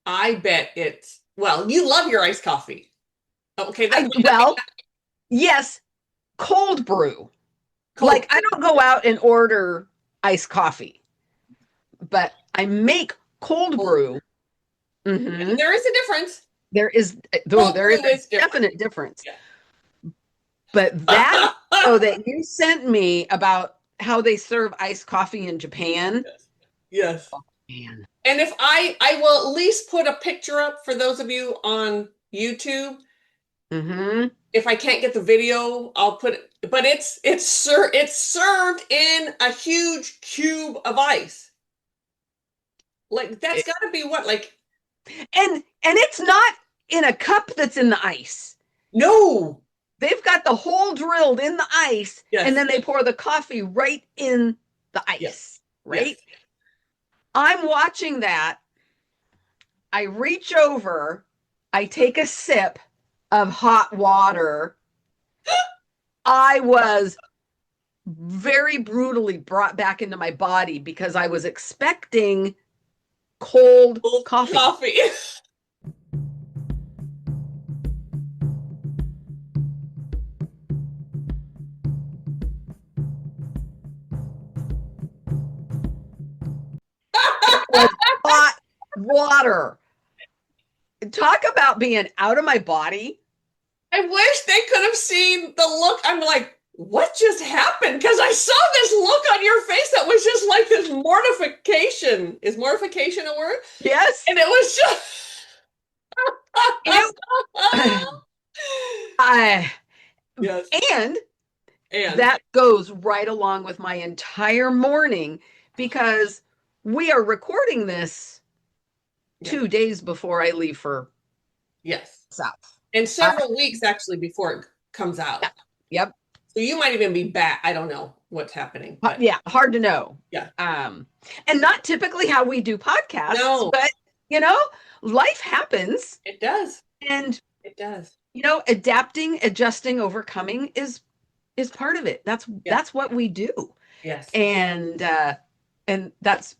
I bet it's, well, you love your iced coffee. Okay, Well, yes, cold brew. cold. Like I don't go out and order iced coffee, but I make cold Cold. brew. Hmm. There is a difference. There is, though, Cold there is brew a is different. definite difference. Yeah. But that video that you sent me about how they serve iced coffee in Japan, Yes. Yes. man. And if I will at least put a picture up for those of you on YouTube. Hmm. If I can't get the video, I'll put it. But it's served in a huge cube of ice. Like that's got to be what, like, And it's not in a cup that's in the ice. no. They've got the hole drilled in the ice, and Yes. then they pour the coffee right in the Yes. ice, Yes. right? I'm watching that. I reach over, I take a sip of hot water. I was very brutally brought back into my body because I was expecting cold Cold coffee. coffee. It was hot water. Talk about being out of my body. I wish they could have seen the look. I'm like, what just happened? Because I saw this look on your face that was just like this mortification. Is mortification a word? Yes. And it was just. It, I, Yes. and And that goes right along with my entire morning because we are recording this yes. 2 days before I leave for Yes. South. And several weeks actually before it comes out. Yep. So you might even be back. I don't know what's happening. But Yeah, hard to know. yeah. And not typically how we do podcasts, No. but life happens. It does. And It does. adapting, adjusting, overcoming is part of it. That's what we do. Yes. And that's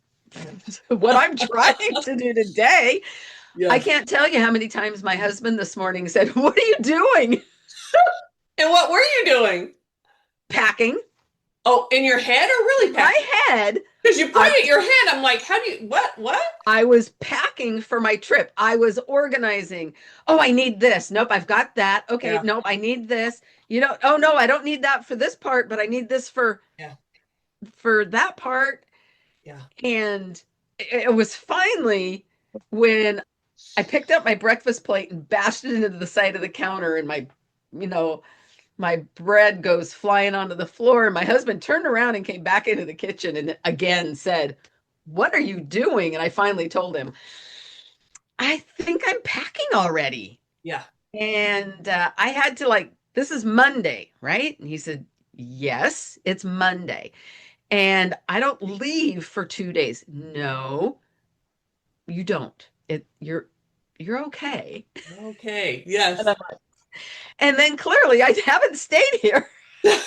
what I'm trying to do today. Yes. I can't tell you how many times my husband this morning said, "What are you doing?" And what were you doing? Packing. Oh, in your head or really packing? My head. Because you point at your head. I'm like, how do you, what? I was packing for my trip. I was organizing. Oh, I need this. Nope, I've got that. Okay, Yeah. nope, I need this. Oh no, I don't need that for this part, but I need this for that part. Yeah. And it was finally when I picked up my breakfast plate and bashed it into the side of the counter, and my bread goes flying onto the floor. And my husband turned around and came back into the kitchen and again said, "What are you doing?" And I finally told him, "I think I'm packing already." Yeah. And I had to, this is Monday, right? And he said, "Yes, it's Monday. And I don't leave for 2 days." "No, you don't. You're okay." Okay. Yes. And then clearly I haven't stayed here. And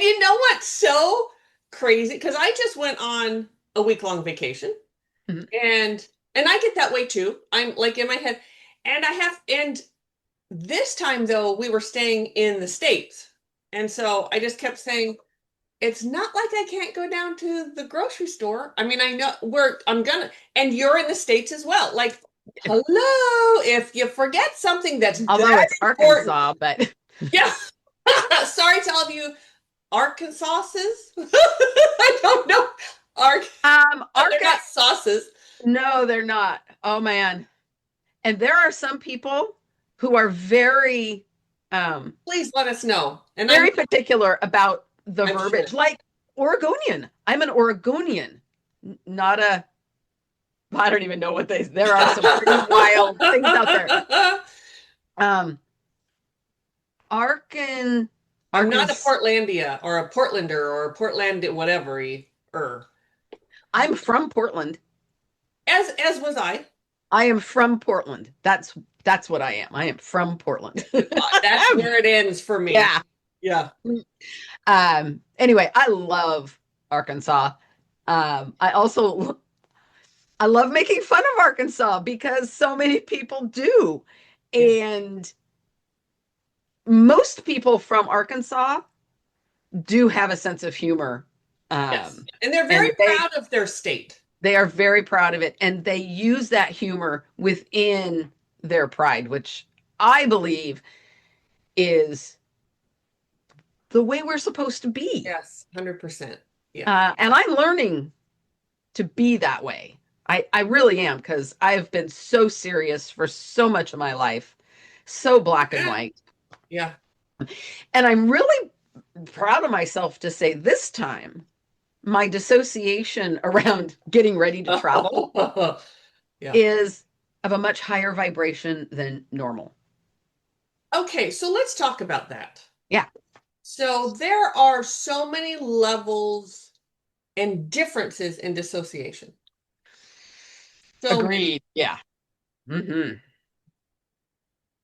you know what's so crazy? Because I just went on a week-long vacation, Mhm. and I get that way too. I'm like in my head, and this time though we were staying in the States, and so I just kept saying, it's not like I can't go down to the grocery store. I mean, I know and you're in the States as well. Like, hello, if you forget something that's Although that it's important, Arkansas, but yeah. Sorry to all of you Arkansas's. I don't know. They're not sauces. No, they're not. Oh man. And there are some people who are very Please let us know. And very particular about the I'm verbiage. sure. Like Oregonian. I'm an Oregonian, not a I don't even know what there are some pretty wild things out there. Arkan I'm not a Portlandia or a Portlander or a Portland whatever. I'm from Portland. As was I. I am from Portland. That's what I am. I am from Portland. That's where it ends for me. Yeah. Yeah. Anyway, I love Arkansas. I I love making fun of Arkansas because so many people do. Yeah. And most people from Arkansas do have a sense of humor. Yes. And they're very And proud of their state. they are very proud of it. And they use that humor within their pride, which I believe is the way we're supposed to be. Yes, 100%. Yeah. And I'm learning to be that way. I really am, because I've been so serious for so much of my life, so black and white. Yeah. And I'm really proud of myself to say this time, my dissociation around getting ready to travel Yeah. is of a much higher vibration than normal. Okay, so let's talk about that. Yeah. So there are so many levels and differences in dissociation. So Agreed. Yeah. Mm-hmm.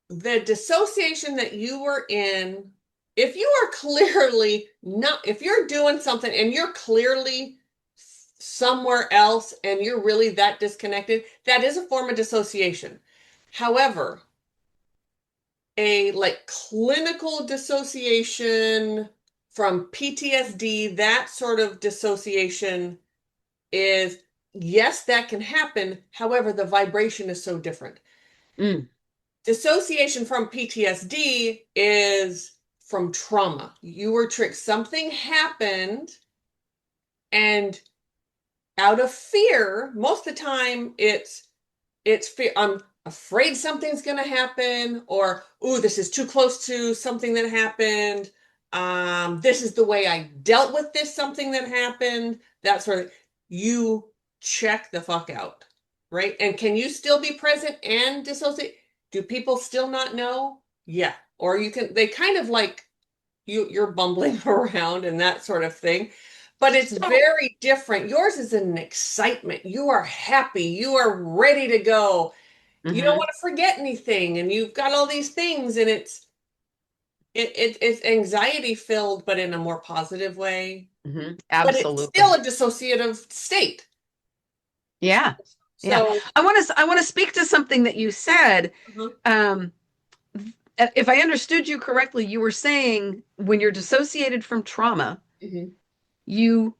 the dissociation that you were in, if you are clearly not, if you're doing something and you're clearly somewhere else and you're really that disconnected, that is a form of dissociation. However, a like clinical dissociation from PTSD, that sort of dissociation is, yes, that can happen. However, the vibration is so different. Mm. Dissociation from PTSD is from trauma. You were tricked. Something happened, and out of fear, most of the time it's fear. I'm afraid something's going to happen, or ooh, this is too close to something that happened. This is the way I dealt with this something that happened. That sort of, you check the fuck out, right? And can you still be present and dissociate? Do people still not know? Yeah. Or you can, they kind of like you're bumbling around and that sort of thing. But it's very different. Yours is an excitement. You are happy. You are ready to go. You don't Mm-hmm. want to forget anything, and you've got all these things, and it's anxiety filled, but in a more positive way. Mm-hmm. But it's Absolutely. still a dissociative state. Yeah. Yeah. So, I want to speak to something that you said. uh-huh. Um, if I understood you correctly, you were saying when you're dissociated from trauma, Mhm. you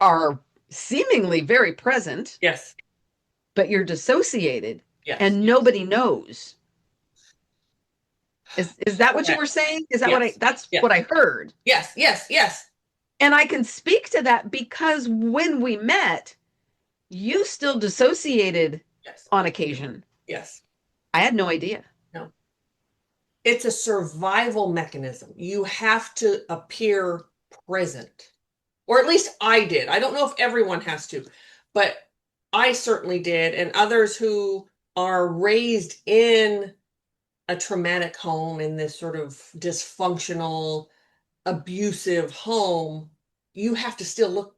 are seemingly very present, Yes, but you're dissociated yes, and nobody knows. Is that what you were correct. saying? Is that what Yes, that's yes, what I heard? yes, yes, yes, And I can speak to that because when we met, you still dissociated yes, on occasion. yes. I had no idea. No, it's a survival mechanism. You have to appear present. Or at least I did. I don't know if everyone has to, but I certainly did. And others who are raised in a traumatic home, in this sort of dysfunctional, abusive home, you have to still look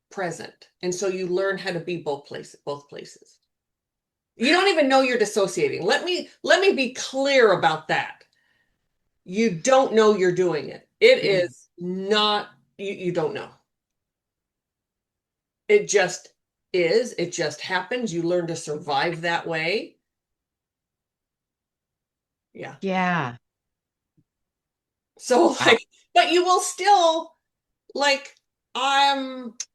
present. And so you learn how to be both places. You don't even know you're dissociating. Let me be clear about that. You don't know you're doing it. It Mhm. is not, you don't know. It just is. It just happens. You learn to survive that way. Yeah. Yeah. So Wow. like, but you will still like,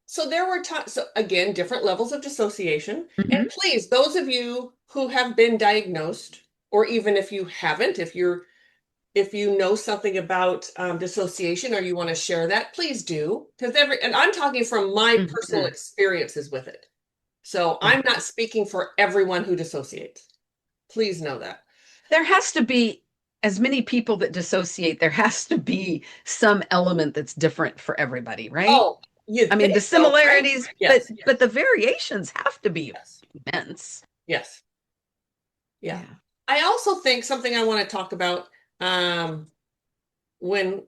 so there were times, so again, different levels of dissociation. And Hmm. please, those of you who have been diagnosed, or even if you haven't, if you know something about dissociation or you want to share that, please do. Because and I'm talking from my personal Hmm. experiences with it. So I'm not speaking for everyone who dissociates. Please know that. There has to be as many people that dissociate, there has to be some element that's different for everybody, right? Oh, you I mean, think the so, right? similarities, Yes, but the variations have to be yes, immense. yes, yeah. Yeah. I also think something I want to talk about when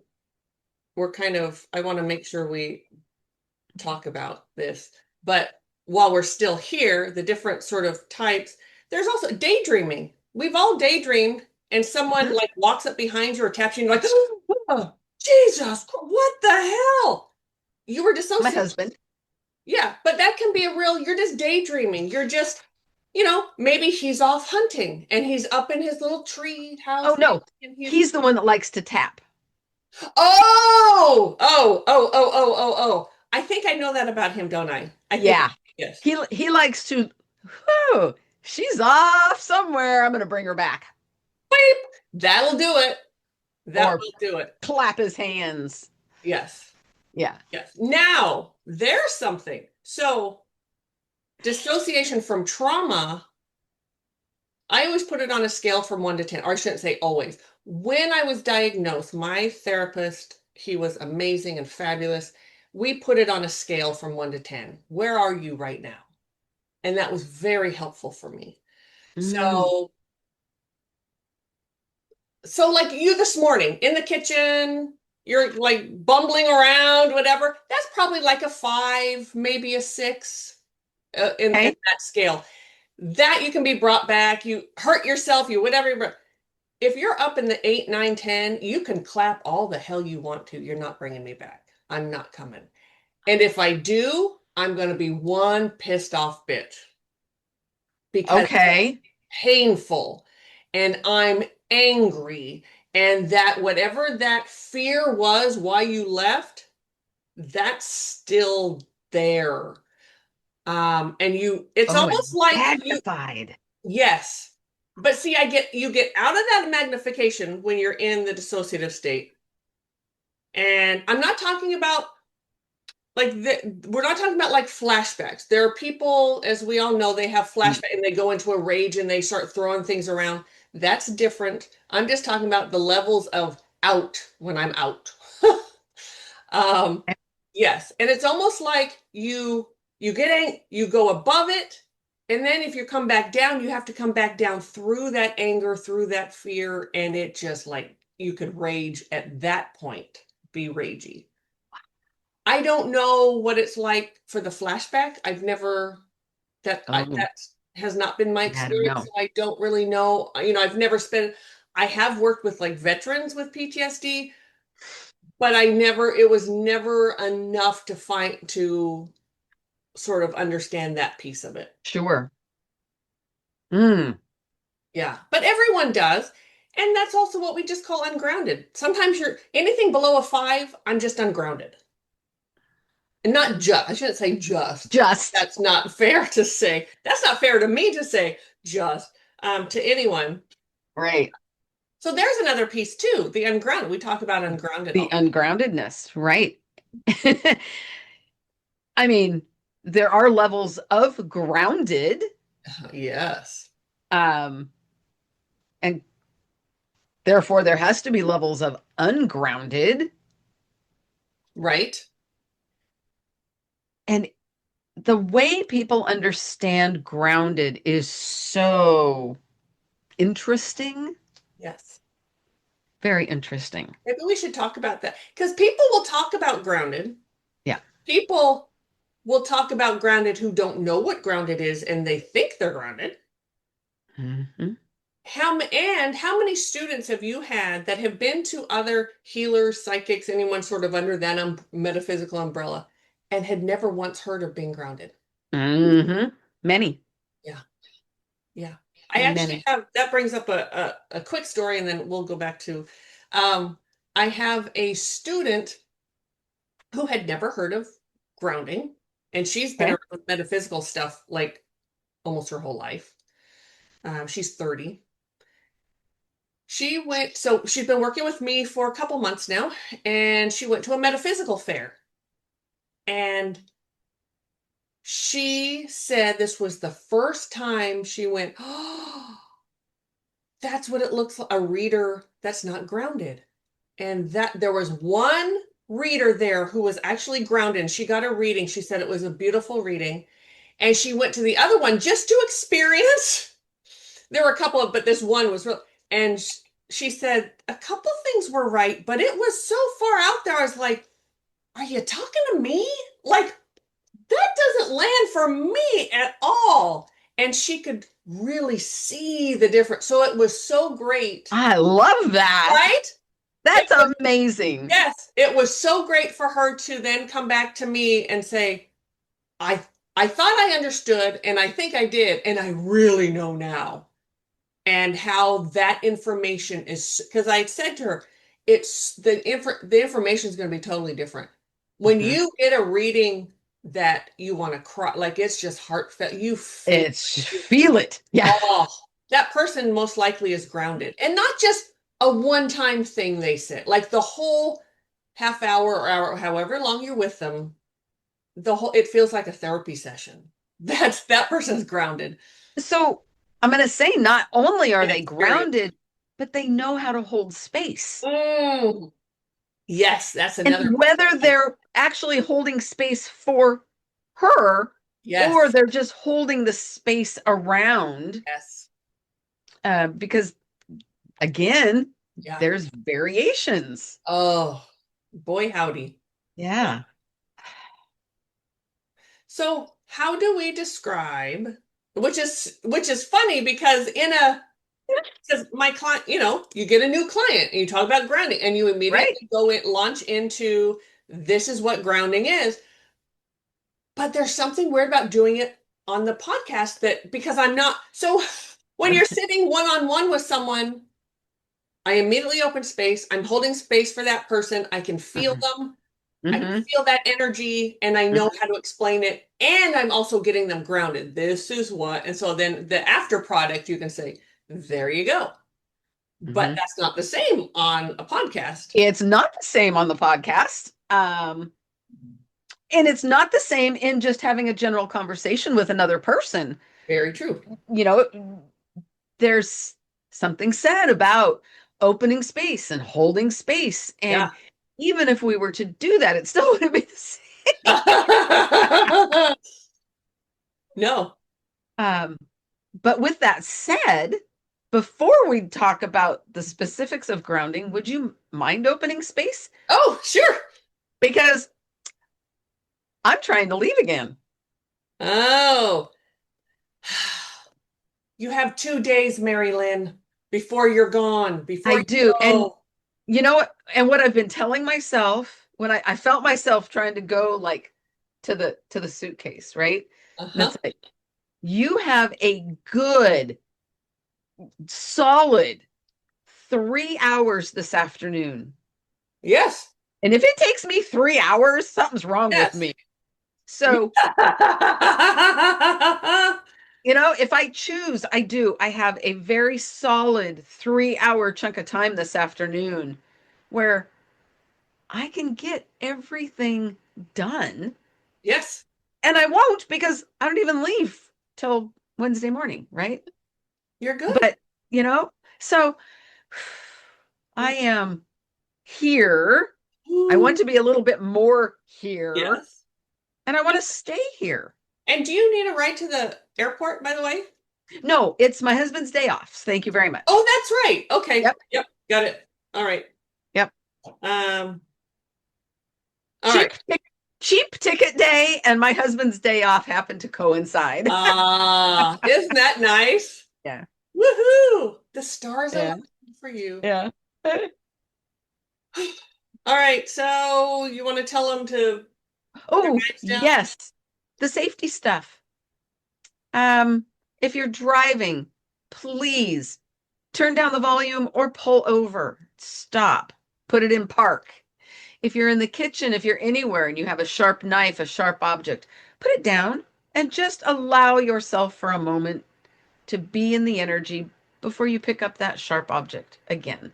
I want to make sure we talk about this, but while we're still here, the different sort of types, there's also daydreaming. We've all daydreamed, and someone Mhm. like walks up behind you or taps you, and you're like, oh, Jesus, what the hell? You were My dissociating. husband. Yeah, but that can be a real, you're just daydreaming. You're just, maybe he's off hunting and he's up in his little tree Oh house no, and he's the one that likes to tap. oh. I think I know that about him, don't I? I think, Yeah. yes. He likes to, whew, she's off somewhere. I'm going to bring her back. Beep. That'll do it. That Or will do it. clap his hands. Yes. Yeah. Yes. Now, there's something. So, dissociation from trauma, I always put it on a scale from 1 to 10, or I shouldn't say always. When I was diagnosed, my therapist, he was amazing and fabulous. We put it on a scale from 1 to 10. Where are you right now? And that was very helpful for me. Mm, So like you this morning in the kitchen, you're like bumbling around, whatever. That's probably like a 5, maybe a 6 in okay. that scale. That you can be brought back. You hurt yourself, you whatever. If you're up in the 8, 9, 10, you can clap all the hell you want to. You're not bringing me back. I'm not coming. And if I do, I'm going to be one pissed off bitch because Okay. painful and I'm angry. And that whatever that fear was why you left, that's still there. And it's Oh, it's almost like magnified. yes. But see, you get out of that magnification when you're in the dissociative state. And I'm not talking about we're not talking about like flashbacks. There are people, as we all know, they have Mm, flashback and they go into a rage and they start throwing things around. That's different. I'm just talking about the levels of out when I'm out. um, yes, and it's almost like you go above it, and then if you come back down, you have to come back down through that anger, through that fear, and it just like you could rage at that point, be ragey. I don't know what it's like for the flashback. I've never oh, that has not been my I don't experience. know. So I don't really know. I've never spent. I have worked with like veterans with PTSD, but it was never enough to find to sort of understand that piece of it. Sure. Mm. Yeah, but everyone does. And that's also what we just call ungrounded. Sometimes you're anything below a 5, I'm just ungrounded. And not just, I shouldn't say just. Just That's not fair to say. That's not fair to me to say just to anyone. right. So there's another piece too, the ungrounded. We talk about ungrounded The all. ungroundedness, right. I mean, there are levels of grounded, Yes. um, and therefore there has to be levels of ungrounded. Right? And the way people understand grounded is so interesting, Yes. very interesting. Maybe we should talk about that because people will talk about grounded. Yeah. People will talk about grounded who don't know what grounded is and they think they're grounded. Mhm. How many students have you had that have been to other healers, psychics, anyone sort of under that metaphysical umbrella and had never once heard of being grounded? Mhm. Many, Yeah, yeah. I actually many. have that brings up a quick story and then we'll go back to um, I have a student who had never heard of grounding, and she's been Okay. around with metaphysical stuff like almost her whole life. She's 30. So she's been working with me for a couple months now, and she went to a metaphysical fair. And she said this was the first time she went, oh, that's what it looks like, a reader that's not grounded. And that there was one reader there who was actually grounded. And she got a reading. She said it was a beautiful reading. And she went to the other one just to experience. There were a couple of, but this one was real. And she said a couple things were right, but it was so far out there. I was like, are you talking to me? Like, that doesn't land for me at all. And she could really see the difference. So it was so great, I love that. right? It That's was, amazing. yes, it was so great for her to then come back to me and say, I I thought I understood, and I think I did, and I really know now. And how that information is, because I said to her, it's the information is going to be totally different. When Mhm. you get a reading that you want to cry, like it's just heartfelt, you feel It's feel it. Yeah. oh, that person most likely is grounded. And not just a one-time thing they said, like the whole half hour or hour, however long you're with them, the whole it feels like a therapy session. That person's grounded. So I'm going to say not only are An they experience. grounded, but they know how to hold space. Mm. Yes, that's And another whether one. they're actually holding space for her or Yes, they're just holding the space around, yes. because again, Yeah. there's variations. Oh, boy, howdy. Yeah. So, how do we describe, which is funny because because my client, you get a new client and you talk about grounding and you Right. immediately launch into this is what grounding is. But there's something weird about doing it on the podcast that because I'm not so when you're sitting one on one with someone, I immediately open space. I'm holding space for that person. I can feel Mhm. them. I can Mhm. feel that energy and I know Mhm. how to explain it. And I'm also getting them grounded. This is what. And so then the after product, you can say, there you go. But Mhm. that's not the same on a podcast. It's not the same on the podcast. And it's not the same in just having a general conversation with another person. Very true. You know, there's something said about opening space and holding space. Yeah. And even if we were to do that, it still wouldn't be the same. No. Um, but with that said, before we talk about the specifics of grounding, would you mind opening space? Oh, sure. Because I'm trying to leave again. Oh, you have 2 days, Mary Lynn, before you're gone, before I you do. And go. you know what? And what I've been telling myself when I felt myself trying to go like to the suitcase, right? And Uh-huh. it's like, you have a good, solid 3 hours this afternoon. Yes. And if it takes me 3 hours, something's wrong with Yes. me. So, if I choose, I do. I have a very solid 3 hour chunk of time this afternoon where I can get everything done. Yes. And I won't because I don't even leave till Wednesday morning, right? You're good. But, you know, so I am here. I want Ooh. to be a little bit more here Yes. and I want to stay here. And do you need a ride to the airport, by the way? No, it's my husband's day off. Thank you very Oh, much. that's right. Okay. Yep. Yep. Got it. All right. Yep. Um, all right. Cheap cheap ticket day and my husband's day off happened to coincide. Isn't that nice? Yeah. Woohoo! The stars Yeah. align for you. Yeah. All right. So you want to tell them to put their Oh, guys down? yes. The safety stuff. Um, if you're driving, please turn down the volume or pull over. Stop. Put it in park. If you're in the kitchen, if you're anywhere and you have a sharp knife, a sharp object, put it down and just allow yourself for a moment to be in the energy before you pick up that sharp object again.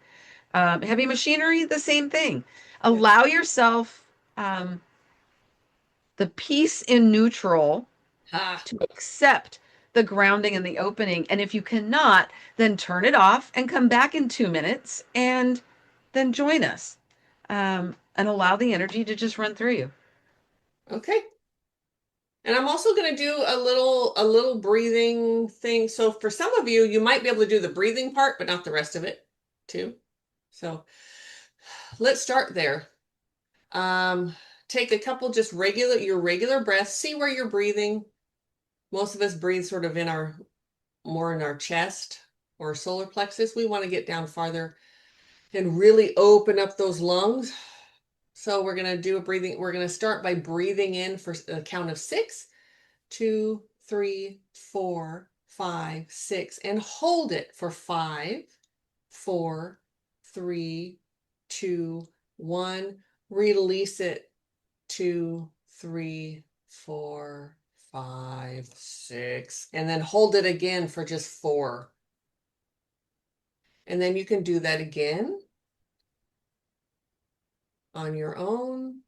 Heavy machinery, the same thing. Yeah. Allow yourself the peace in neutral Ha. to accept the grounding and the opening. And if you cannot, then turn it off and come back in 2 minutes and then join us, and allow the energy to just run through you. Okay. And I'm also going to do a little breathing thing. So for some of you, you might be able to do the breathing part, but not the rest of it too. So let's start there. Um, take a couple just your regular breaths. See where you're breathing. Most of us breathe sort of more in our chest or solar plexus. We want to get down farther and really open up those lungs. So we're going to do a breathing. We're going to start by breathing in for a count of 6. 2, 3, 4, 5, 6, and hold it for 5, 4, 3, 2, 1. Release it. 2, 3, 4, 5, 6, and then hold it again for just 4. And then you can do that again on your own.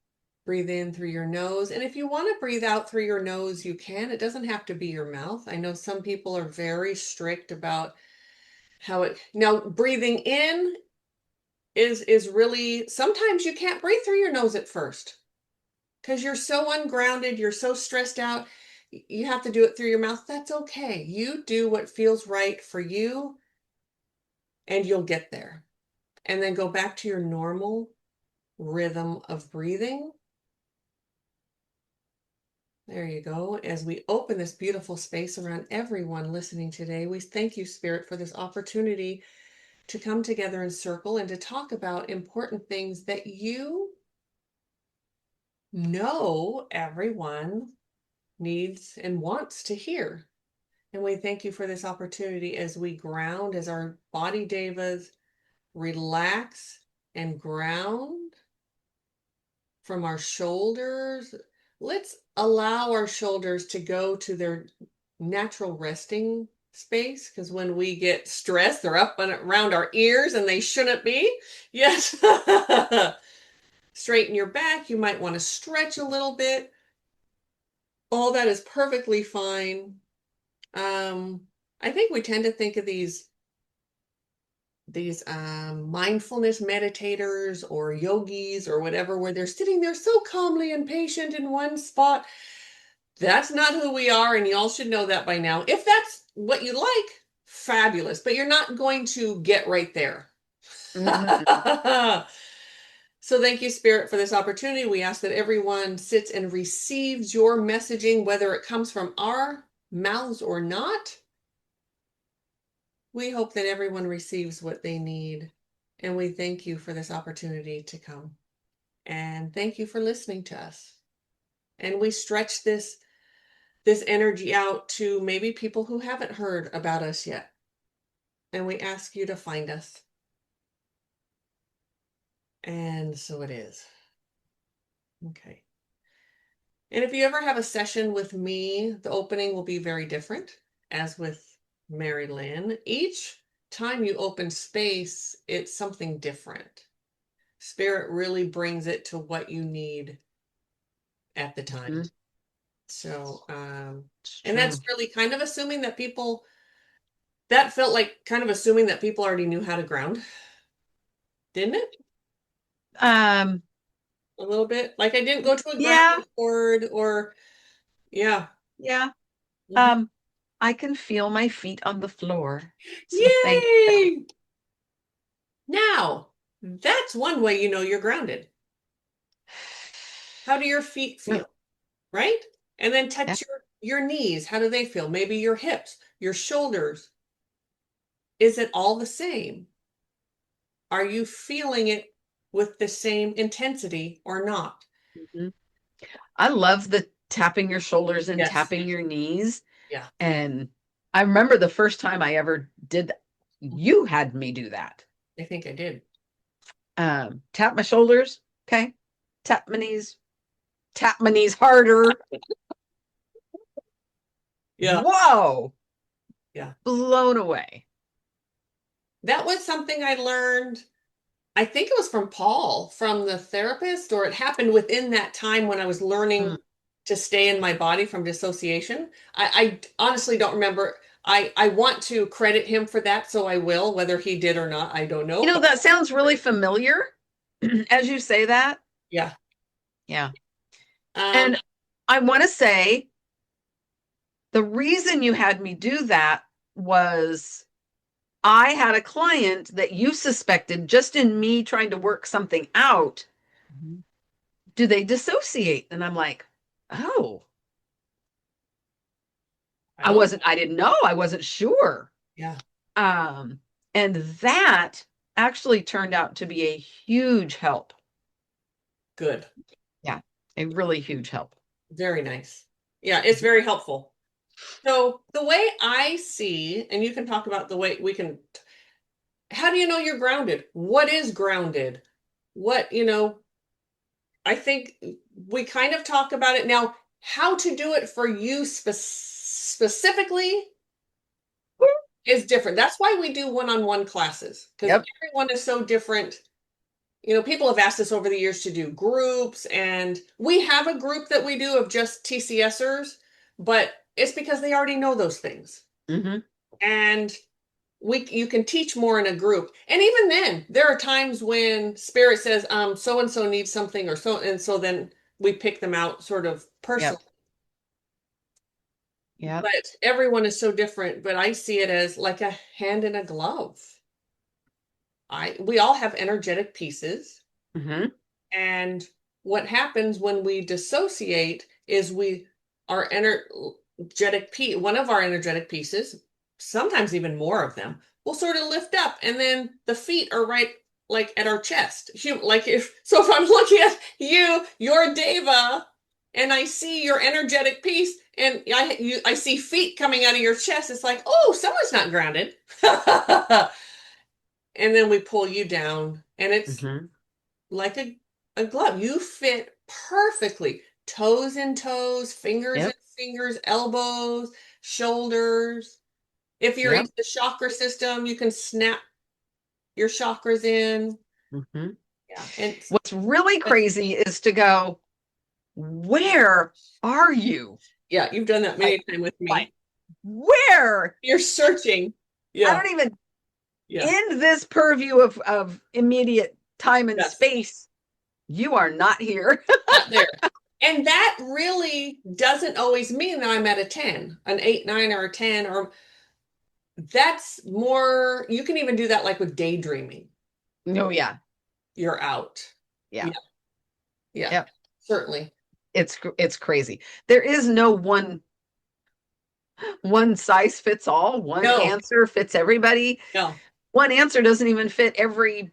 Breathe in through your nose. And if you want to breathe out through your nose, you can. It doesn't have to be your mouth. I know some people are very strict about how it. Now, breathing in is really, sometimes you can't breathe through your nose at first because you're so ungrounded, you're so stressed out. You have to do it through your mouth. That's okay. You do what feels right for you and you'll get there. And then go back to your normal rhythm of breathing. There you go. As we open this beautiful space around everyone listening today, we thank you, Spirit, for this opportunity to come together in circle and to talk about important things that you know everyone needs and wants to hear. And we thank you for this opportunity as we ground, as our body devas relax and ground from our shoulders. Let's allow our shoulders to go to their natural resting space, because when we get stressed, they're up and around our ears and they shouldn't be. Yes. Straighten your back. You might want to stretch a little bit. All that is perfectly fine. I think we tend to think of these mindfulness meditators or yogis or whatever, where they're sitting there so calmly and patient in one spot. That's not who we are, and y'all should know that by now. If that's what you like, fabulous, but you're not going to get right there. Mhm. So thank you, Spirit, for this opportunity. We ask that everyone sits and receives your messaging, whether it comes from our mouths or not. We hope that everyone receives what they need. And we thank you for this opportunity to come. And thank you for listening to us. And we stretch this energy out to maybe people who haven't heard about us yet. And we ask you to find us. And so it is. Okay. And if you ever have a session with me, the opening will be very different, as with Mari-Lyn. Each time you open space, it's something different. Spirit really brings it to what you need at the time. Mhm. So, It's and that's true. really kind of assuming that people, that felt like kind of assuming that people already knew how to ground, didn't it? Um, A little bit. Like I didn't go to a yeah, grounding board or, yeah. yeah. Mhm. Um, I can feel my feet on the floor. So thank you. Yay! Now, that's one way you know you're grounded. How do your feet Mm, feel? Right? And then yeah. touch your knees. How do they feel? Maybe your hips, your shoulders. Is it all the same? Are you feeling it with the same intensity or not? Mhm. I love the tapping your shoulders and Yes. tapping your knees. Yeah, And I remember the first time I ever did that, you had me do that. I think I did. Tap my shoulders. Okay. Tap my knees. Tap my knees harder. Yeah, Whoa. yeah. Blown away. That was something I learned. I think it was from Paul, from the therapist, or it happened within that time when I was Mm. learning to stay in my body from dissociation. I honestly don't remember. I want to credit him for that, so I will. Whether he did or not, I don't You know. know, But that sounds really familiar as you say that. yeah, Yeah. um, And I want to say the reason you had me do that was I had a client that you suspected just in me trying to work something out. Mhm. Do they dissociate? And I'm like, oh, I don't know. I didn't know. I wasn't sure. Yeah, Um, and that actually turned out to be a huge help. good, Yeah, a really huge help. very nice. Yeah, it's very helpful. So the way I see, and you can talk about the way we can, how do you know you're grounded? What is grounded? What, I think we kind of talk about it now. How to do it for you specifically is different. That's why we do one-on-one classes, because Yep. everyone is so different. People have asked us over the years to do groups, and we have a group that we do of just TCSers, but it's because they already know those things. Mm-hmm. And you can teach more in a group. And even then, there are times when spirit says, so and so needs something, or so, and so then we pick them out sort of Yep. personally. Yep. But everyone is so different, but I see it as like a hand in a glove. We all have energetic pieces. Mm-hmm. And what happens when we dissociate is our energetic piece, one of our energetic pieces, sometimes even more of them, will sort of lift up, and then the feet are right like at our chest. Like if I'm looking at you, you're Deva, and I see your energetic piece, and I see feet coming out of your chest. It's like, oh, someone's not grounded. And then we pull you down, and it's Mm-hmm. like a glove. You fit perfectly. Toes in toes, fingers in Yep. fingers, elbows, shoulders. If you're Yep. into the chakra system, you can snap your chakras in. Mm-hmm. Yeah. And What's really crazy is to go, where are you? yeah, you've done that many Like, times with like, me. where? You're searching. I Yeah. don't even Yeah. in this purview of immediate time and Yes. space. You are not here. Not there. And that really doesn't always mean that I'm at a 10, an 8, 9, or a 10, or that's more, you can even do that like with daydreaming. Oh yeah. You're out. Yeah. Yeah. Yeah. Yep. Certainly. It's crazy. There is no one size fits all. One No, answer fits everybody. no. One answer doesn't even fit every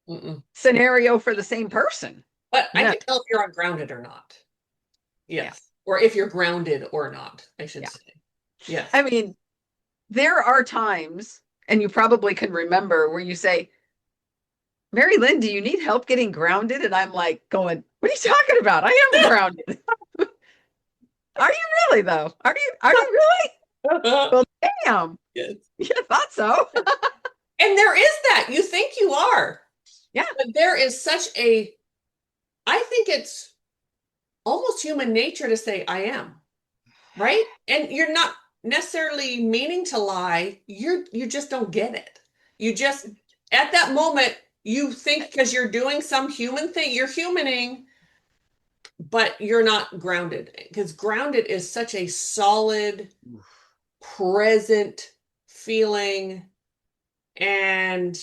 Mm-mm. scenario for the same person. But I No. can tell if you're ungrounded or not. Yeah. Yes. Or if you're grounded or not, I should Yeah. say. Yes. I mean, there are times, and you probably can remember, where you say, Mari-Lyn, do you need help getting grounded? And I'm like going, what are you talking about? I am grounded. Are you really though? Are you really? Well, damn. Yes. Yeah, I thought so. And there is that. You think you are. Yeah. But there is I think it's almost human nature to say, I am. Right? And you're not necessarily meaning to lie. You just don't get it. You just at that moment you think because you're doing some human thing, you're humaning, but you're not grounded. Because grounded is such a solid, present feeling, and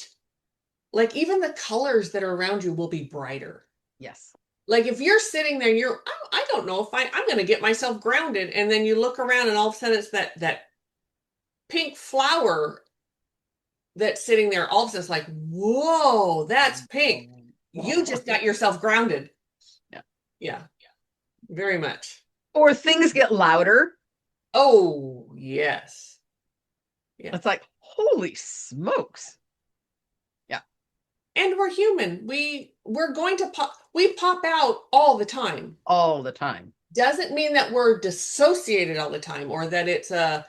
like even the colors that are around you will be brighter. Yes. Like if you're sitting there and I don't know if I'm going to get myself grounded, and then you look around and all of a sudden it's that pink flower that's sitting there, all of a sudden it's like, whoa, that's pink. You just got yourself grounded. Yeah. Yeah, very much. Or things get louder. Oh, yes. Yeah. It's like, holy smokes. Yeah. And we're human. We're going to we pop out all the time. All the time. Doesn't mean that we're dissociated all the time, or that it's a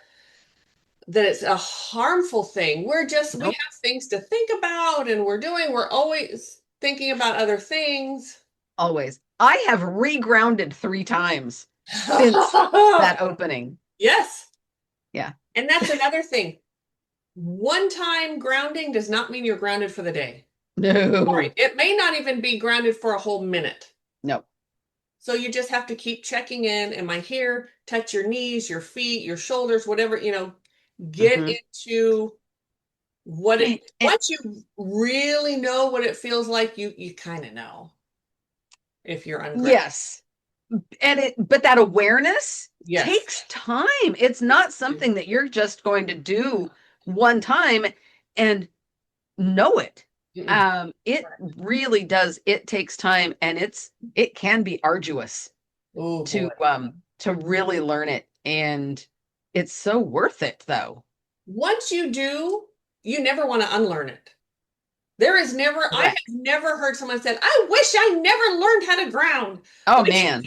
harmful thing. We Nope. have things to think about, and we're always thinking about other things. Always. I have regrounded 3 times since that opening. Yes. Yeah. And that's another thing. One time grounding does not mean you're grounded for the day. No. Sorry. It may not even be grounded for a whole minute. No. So you just have to keep checking in. Am I here? Touch your knees, your feet, your shoulders, whatever, get into once you really know what it feels like, you kind of know if you're ungrounded. Yes. But that awareness Yes. takes time. It's not something that you're just going to do one time and know it. It really does. It takes time, and it can be arduous Oh, to boy. to really learn it. And it's so worth it, though. Once you do, you never want to unlearn it. There is never, I have Correct. never heard someone said, I wish I never learned how to ground. Oh, Like, man.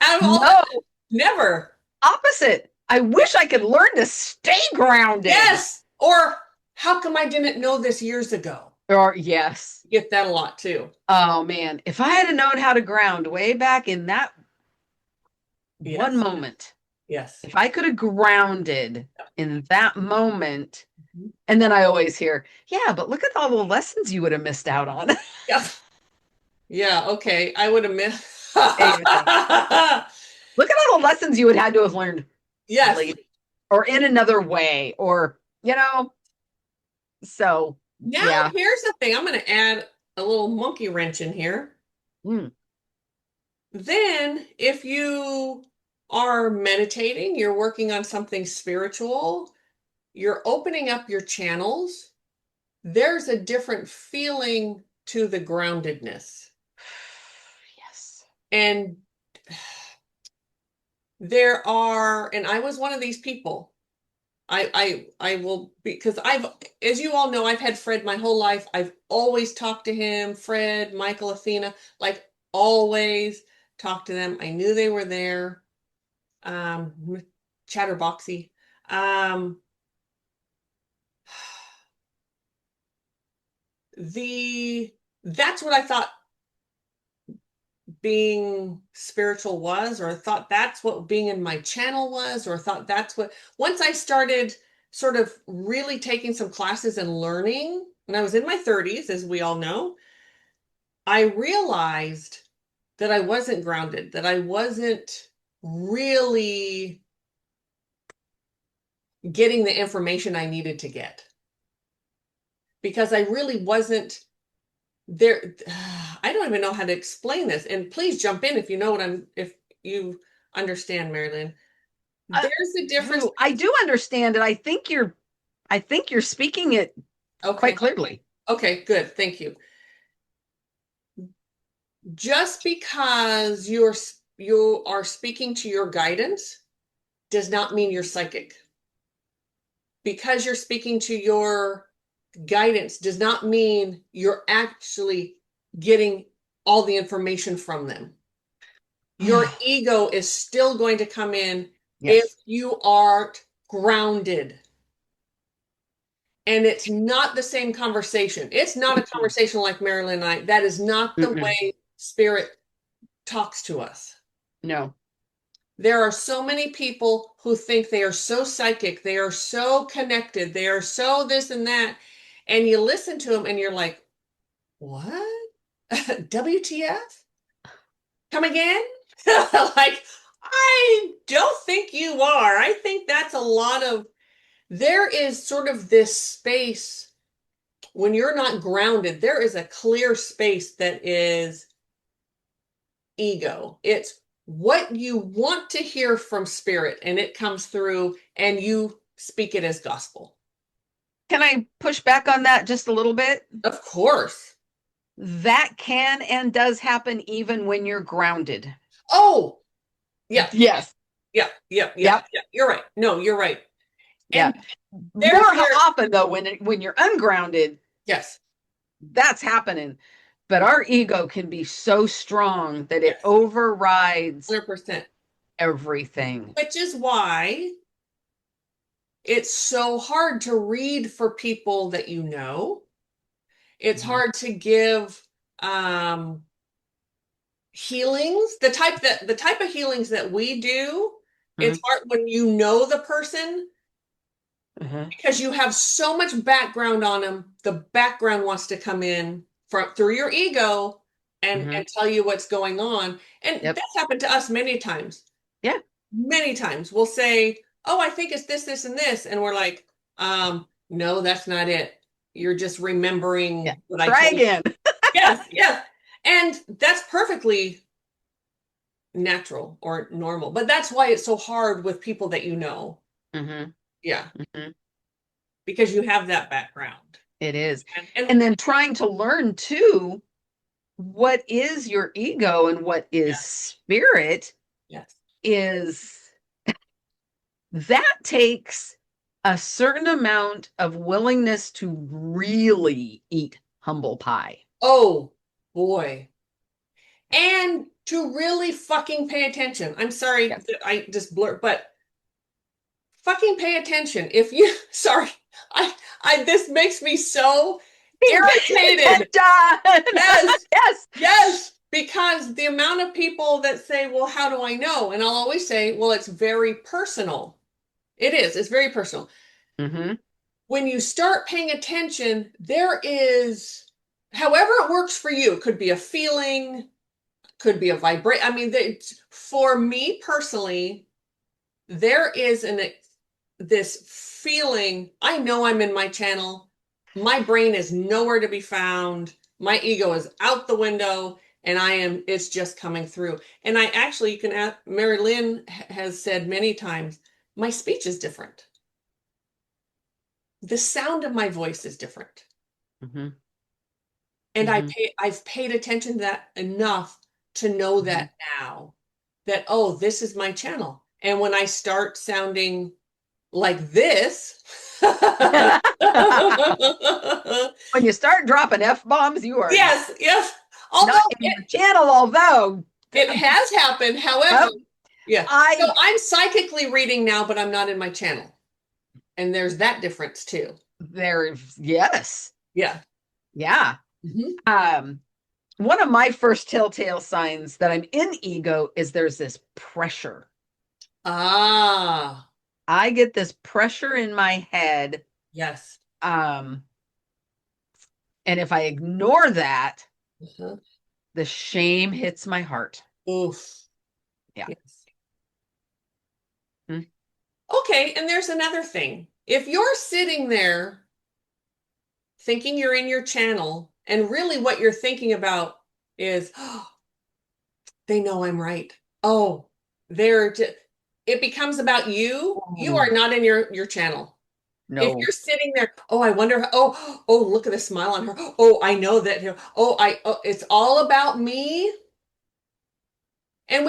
out of all No, that, never. opposite. I wish I could learn to stay grounded. Yes. Or how come I didn't know this years ago? Or, yes. Get that a lot too. Oh, man. If I had known how to ground way back in that one Yes. moment, Yes. if I could have grounded in that moment, Mhm. and then I always hear, yeah, but look at all the lessons you would have missed out on. Yep. Yeah. Okay. I would have missed. Amen. Look at all the lessons you would had to have learned Yes. later or in another way, or, so Now, yeah. here's the thing. I'm going to add a little monkey wrench in here. Mm, Then, if you are meditating, you're working on something spiritual, you're opening up your channels, there's a different feeling to the groundedness. yes. And there are, and I was one of these people. I will, because as you all know, I've had Fred my whole life. I've always talked to him, Fred, Michael, Athena, like always talked to them. I knew they were there. Um, Chatterboxy. Um, that's what I thought being spiritual was, or I thought that's what being in my channel was, or I thought that's what, once I started sort of really taking some classes and learning, when I was in my 30s, as we all know, I realized that I wasn't grounded, that I wasn't really getting the information I needed to get. Because I really wasn't there. I don't even know how to explain this. And please jump in if you know if you understand, Mari-Lyn. I There's a difference. I do understand it. I think you're speaking it quite Okay. clearly. Okay, good. Thank you. Just because you are speaking to your guidance does not mean you're psychic. Because you're speaking to your guidance does not mean you're actually getting all the information from them. Your ego is still going to come in if Yes. you aren't grounded. And it's not the same conversation. It's not a conversation like Mari-Lyn and I. That is not the Mm-mm. way spirit talks to us. No. There are so many people who think they are so psychic, they are so connected, they are so this and that. And you listen to them and you're like, what? WTF? Come again? Like, I don't think you are. I think that's a lot of, there is sort of this space when you're not grounded, there is a clear space that is ego. It's what you want to hear from spirit, and it comes through, and you speak it as gospel. Can I push back on that just a little bit? Of course. That can and does happen even when you're grounded. Oh, yeah, Yes. yeah, yeah, yeah, Yep. yeah. You're right. No, you're right. Yeah. And More there's where, often though, when you're ungrounded, yes, that's happening. But our ego can be so strong that it yes, overrides 100%. everything. Which is why it's so hard to read for people that you know. It's Mhm. hard to give um healings, the type of healings that we do. It's Mhm. hard when you know the person Mhm. because you have so much background on them. The background wants to come in from through your ego and Mhm. tell you what's going on. And Yep. that's happened to us many times. Yeah. Many times we'll say, "Oh, I think it's this, this, and this," and we're like, no, that's not it. You're just Yeah. remembering what I Try told you." again. Yes, yes. And that's perfectly natural or normal. But that's why it's so hard with people that you know. Mhm. Yeah, Mhm. because you have that background. It is. And And then trying to learn too, what is your ego and what is yes, spirit yes. is that takes a certain amount of willingness to really eat humble pie. Oh boy. And to really fucking pay attention. I'm sorry Yes. that I just blurt, but fucking pay attention. If you, sorry, this makes me so irritated. Yes, Yes. yes, because the amount of people that say, well, how do I know? And I'll always say, well, it's very personal. It is, it's very personal. Mm-hmm. When you start paying attention, there is, however it works for you, it could be a feeling, could be a vibrate. I mean, for me personally, there is this feeling. I know I'm in my channel. My brain is nowhere to be found. My ego is out the window, and it's just coming through. And I actually, you can ask, Mari-Lyn has said many times, my speech is different. The sound of my voice is different. Mm-hmm. And Mm-hmm. I've paid attention to that enough to know that now that, oh, this is my channel. And when I start sounding like this, When you start dropping F-bombs, you are yes, yes. Although not in your channel, although it has happened. However, Yep. yeah. So I I'm psychically reading now, but I'm not in my channel. And there's that difference too. yes. Yeah. Yeah. Mhm. One of my first telltale signs that I'm in ego is there's this pressure. Ah, I get this pressure in my head. yes. And if I ignore that, Uh-huh. the shame hits my heart. Oof. Yeah. Yes. Hmm. Okay, and there's another thing. If you're sitting there thinking you're in your channel, and really what you're thinking about is, oh, they know I'm right. Oh, it becomes about you. You are Ooh, not in your channel. If no. you're sitting there, oh, I wonder, oh, look at the smile on her. Oh, I know that. It's all about me. And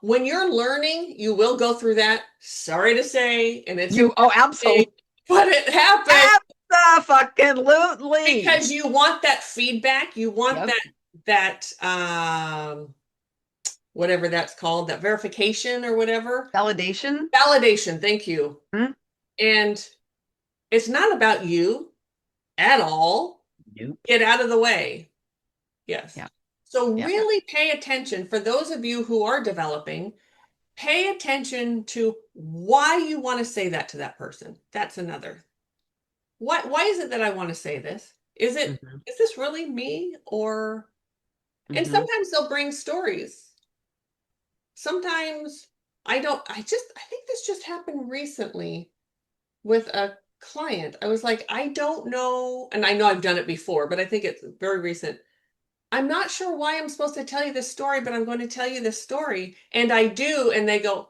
when you're learning, you will go through that. Sorry to say, and it's Absolutely. embarrassing, but it happens Absolutely. because you want that feedback. You want Yep. that whatever that's called, that verification or whatever. Validation. Validation, thank you. Hmm? And it's not about you at all. Nope. Get out of the way. Yes. Yeah. So Yeah. really pay attention for those of you who are developing, pay attention to why you want to say that to that person. That's another. Why is it that I want to say this? Mm-hmm. Is this really me or and Mm-hmm. sometimes they'll bring stories. Sometimes I think this just happened recently with a client. I was like, I don't know, and I know I've done it before, but I think it's very recent. I'm not sure why I'm supposed to tell you this story, but I'm going to tell you this story. And I do. And they go,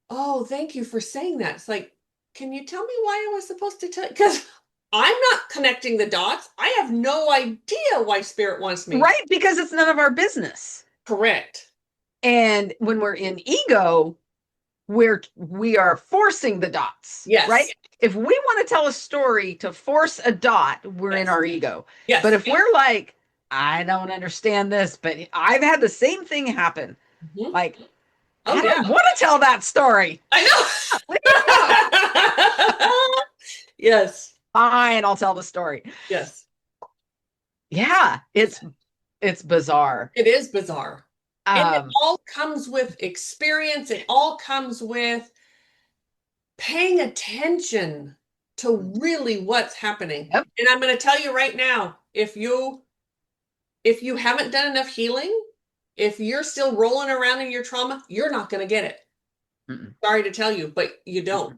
oh, thank you for saying that. It's like, can you tell me why I was supposed to tell you? Because I'm not connecting the dots. I have no idea why spirit wants me. Right, because it's none of our business. Correct. And when we're in ego, we are forcing the dots. Yes. Right? If we want to tell a story to force a dot, we're in Yes. our ego. Yes. But if we're like, I don't understand this, but I've had the same thing happen. Mhm. Like, Oh, I don't yeah. want to tell that story. I know. Yes. Fine, I'll tell the story. Yes. Yeah, it's bizarre. It is bizarre. And it Um, all comes with experience. It all comes with paying attention to really what's happening. Yep. And I'm going to tell you right now, if you haven't done enough healing, if you're still rolling around in your trauma, you're not going to get it. Mm-mm. Sorry to tell you, but you don't.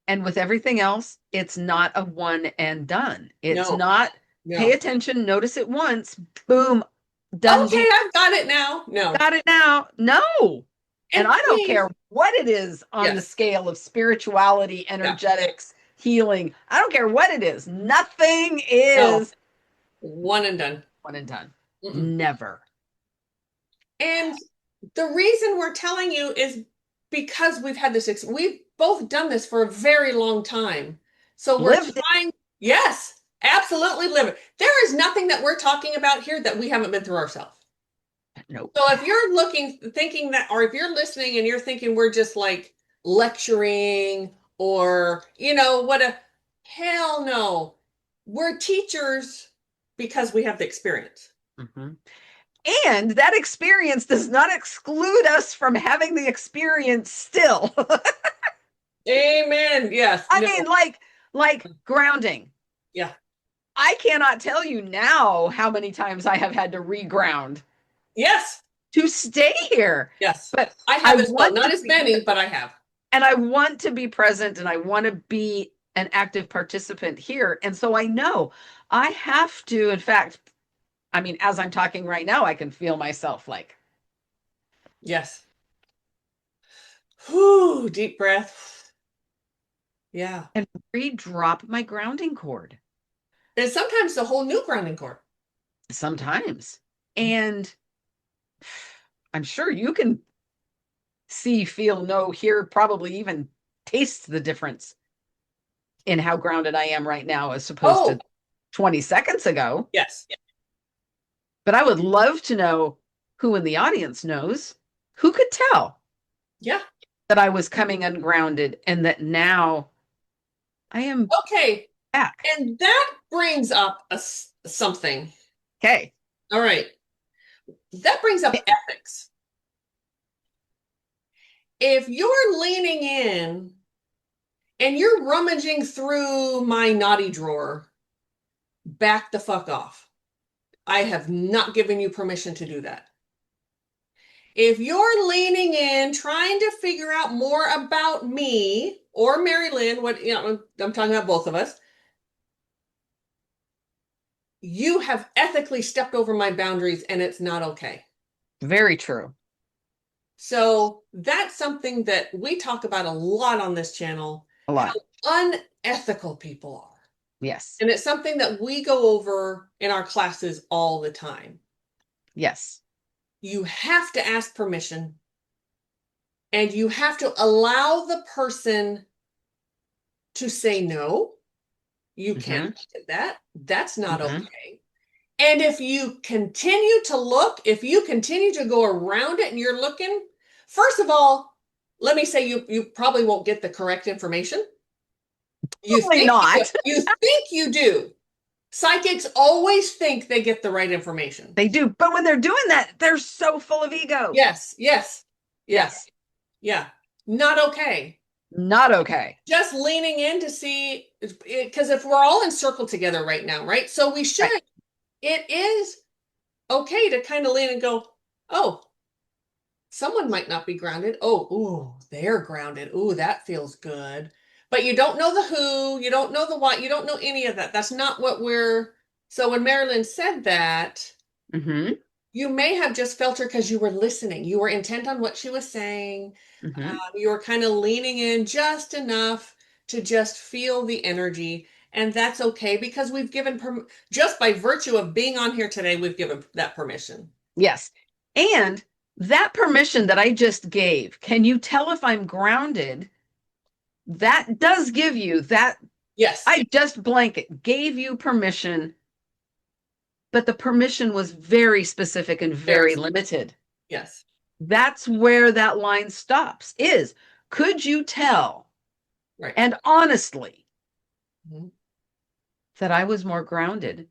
And with everything else, it's not a one and done. It's No. not pay No. attention, notice it once, boom, done Okay, deal. I've got it now. No. Got it now. No. And I don't please, care what it is on the yes. scale of spirituality, energetics, healing. I don't care what it is. Nothing No. is One and done. one and done. Mm-mm. Never. And The reason we're telling you is because we've had this, we've both done this for a very long time. So we're Lived it. trying, yes, absolutely live it. There is nothing that we're talking about here that we haven't been through ourselves. Nope. So if you're looking, thinking that, or if you're listening and you're thinking we're just like lecturing or, what a hell no. We're teachers because we have the experience. Mm-hmm. And that experience does not exclude us from having the experience still. Amen. Yes. I No. mean, like grounding. Yeah. I cannot tell you now how many times I have had to reground Yes. to stay here. Yes. But I I have as well. want Not to as be, many, but I have. and I want to be present and I want to be an active participant here. And so I know I have to, in fact, I mean, as I'm talking right now, I can feel myself like, Yes. Whew, deep breath. Yeah. and re-drop my grounding cord And sometimes the whole new grounding cord. sometimes. And I'm sure you can see, feel, know, hear, probably even taste the difference in how grounded I am right now as opposed Oh, to 20 seconds ago. yes. But I would love to know who in the audience knows who could tell Yeah. that I was coming ungrounded and that now I am Okay. back. And that brings up something. Okay. All right. That brings up ethics. If you're leaning in and you're rummaging through my naughty drawer, back the fuck off. I have not given you permission to do that. If you're leaning in, trying to figure out more about me or Mari-Lyn, I'm talking about both of us, you have ethically stepped over my boundaries and it's not okay. Very true. So that's something that we talk about a lot on this channel, A how lot. unethical people are. Yes. And it's something that we go over in our classes all the time. Yes. You have to ask permission and you have to allow the person to say no. You can't do that. That's not okay. And if you continue to look, if you continue to go around it and you're looking, first of all, let me say you probably won't get the correct information. You Probably think not. you think you do. Psychics always think they get the right information. They do. But when they're doing that, they're so full of ego. Yes, yes, yes. Yeah. Not okay. Not okay. Just leaning in to see, because if we're all in circle together right now, right? So we should, Right. it is okay to kind of lean and go, oh, someone might not be grounded. Oh, ooh, they're grounded. Ooh, that feels good. But you don't know the who, you don't know the what, you don't know any of that. That's not what we're. So when Mari-Lyn said that, Mm-hmm. you may have just felt her because you were listening. You were intent on what she was saying. Mm-hmm. You were kind of leaning in just enough to just feel the energy. And that's okay because we've given, just by virtue of being on here today, we've given that permission. Yes. And that permission that I just gave, can you tell if I'm grounded? That does give you that. Yes. I just blanket gave you permission, but the permission was very specific and very limited. Yes. That's where that line stops is, could you tell? Right. And honestly, Mhm. that I was more grounded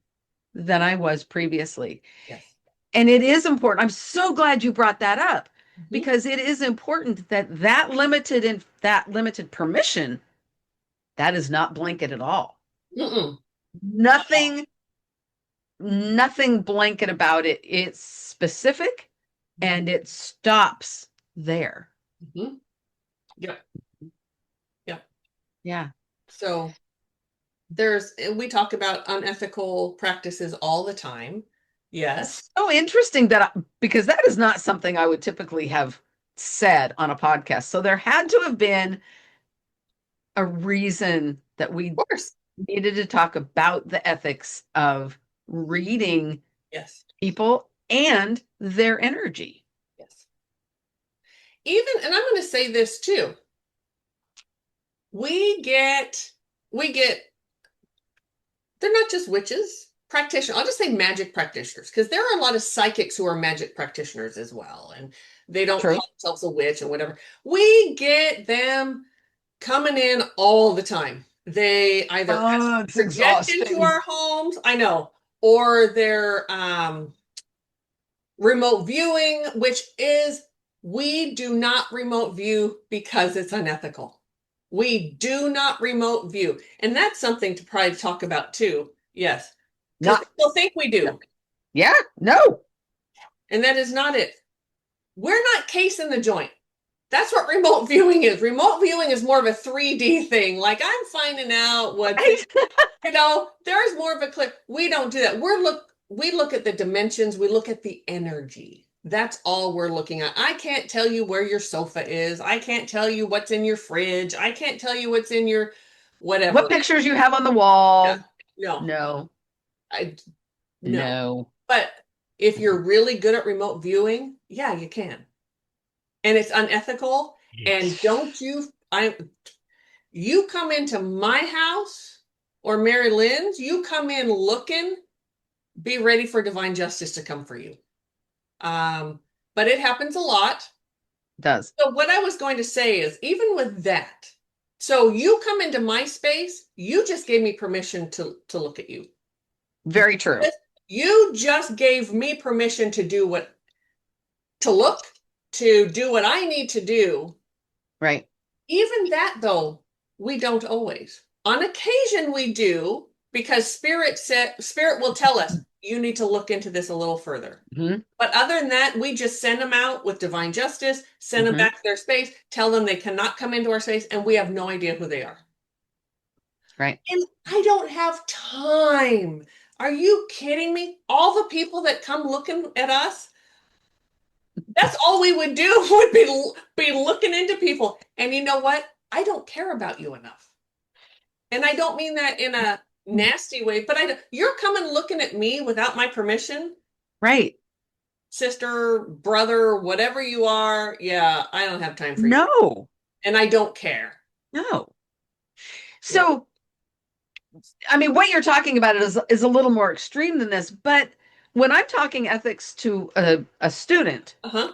than I was previously. Yes. And it is important. I'm so glad you brought that up Mhm. because it is important that that limited permission, that is not blanket at all. Mm-mm. Nothing blanket about it. It's specific and it stops there. Mhm. Yep. Yep. Yeah. So we talk about unethical practices all the time. Yes. It's so interesting because that is not something I would typically have said on a podcast. So there had to have been a reason that we Of course. needed to talk about the ethics of reading Yes. people and their energy. Yes. even, and I'm going to say this too, we get, we get, they're not just witches, practitioners. I'll just say magic practitioners, because there are a lot of psychics who are magic practitioners as well. And they don't True. call themselves a witch and whatever. We get them coming in all the time. They either Oh, it's project into exhausting. our homes, I know, or they're remote viewing, which is, we do not remote view because it's unethical. We do not remote view. And that's something to probably talk about too. Yes. Because Not, people think we do. yeah, no. And that is not it. We're not casing the joint. That's what remote viewing is. Remote viewing is more of a 3D thing. Like I'm finding out what Right? there's more of a click. We don't do that. We look at the dimensions, we look at the energy. That's all we're looking at. I can't tell you where your sofa is. I can't tell you what's in your fridge. I can't tell you what's in your What whatever. pictures you have on the Yeah. wall? No. No, I no. no. But if you're really good at remote viewing, yeah, you can. And it's unethical. And don't you you come into my house or Mari-Lyn's, you come in looking, be ready for divine justice to come for you. But it happens a lot. It does. So what I was going to say is, even with that, so you come into my space, you just gave me permission to look at you. Very true. You just gave me permission to do to look, to do what I need to do. Right. Even that, though, we don't always. On occasion, we do, because spirit will tell us, you need to look into this a little further. Mm-hmm. But other than that, we just send them out with divine justice, send them back to their space, tell them they cannot come into our space, and we have no idea who they are. Right. And I don't have time. Are you kidding me? All the people that come looking at us, that's all we would do would be looking into people. And you know what? I don't care about you enough. And I don't mean that in a nasty way, but you're coming looking at me without my permission. Right. Sister, brother, whatever you are. Yeah, I don't have time for you. No. And I don't care. No. So, I mean, what you're talking about is a little more extreme than this, but when I'm talking ethics to a student, Uh-huh.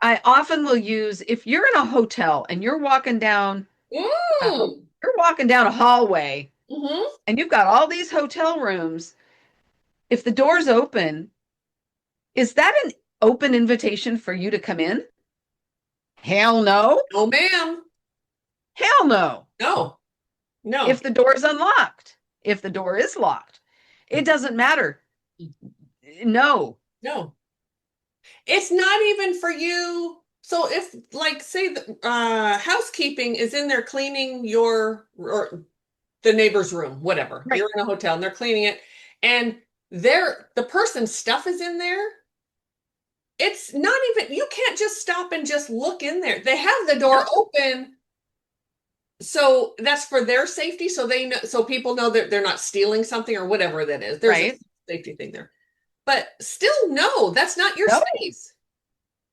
I often will use, if you're in a hotel and you're walking down, you're walking down a hallway, and you've got all these hotel rooms. If the door's open, is that an open invitation for you to come in? Hell no. No, ma'am. Hell no. No. No. If the door's unlocked, if the door is locked, it doesn't matter. No. No. It's not even for you. So if, like, say the housekeeping is in there cleaning or the neighbor's room, whatever. Right. You're in a hotel and they're cleaning it, and the person's stuff is in there. It's not even, you can't just stop and just look in there. They have the door open. So that's for their safety. So they know, so people know that they're not stealing something or whatever that is. There's a safety thing there. But still, no, that's not your space.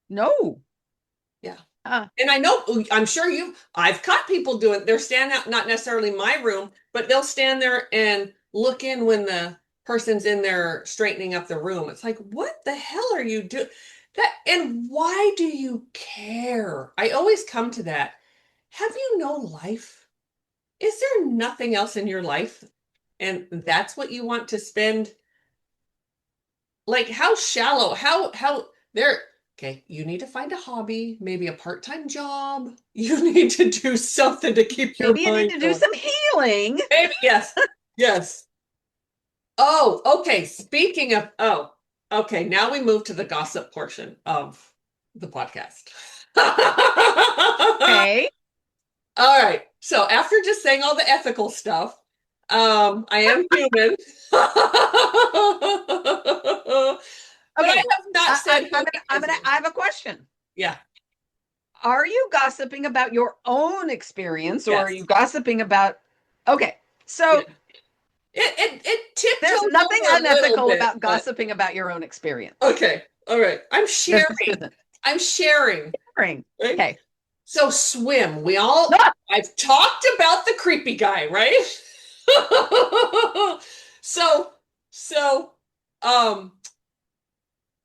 No. Yeah. And I know, I'm sure I've caught people doing, they're standing out, not necessarily my room, but they'll stand there and look in when the person's in there straightening up the room. It's like, what the hell are you doing? And why do you care? I always come to that. Have you no life? Is there nothing else in your life? And that's what you want to spend? Like, how shallow, how there, okay, you need to find a hobby, maybe a part-time job. You need to do something to keep your Maybe you mind need to do some healing. Maybe, yes. Yes. Oh, okay. Speaking of, okay, now we move to the gossip portion of the podcast. Okay. All right. So after just saying all the ethical stuff, I am human. But I Okay. have not said I have a question. Yeah. Are you gossiping about your own experience, or are Yes. you gossiping about? Okay, so it tiptoes there's nothing over a little unethical bit, about but- gossiping about your own experience. Okay. All right. I'm This sharing. isn't. I'm sharing. Boring. Right? Okay. So swim. Ah! I've talked about the creepy guy, right? So, so, um,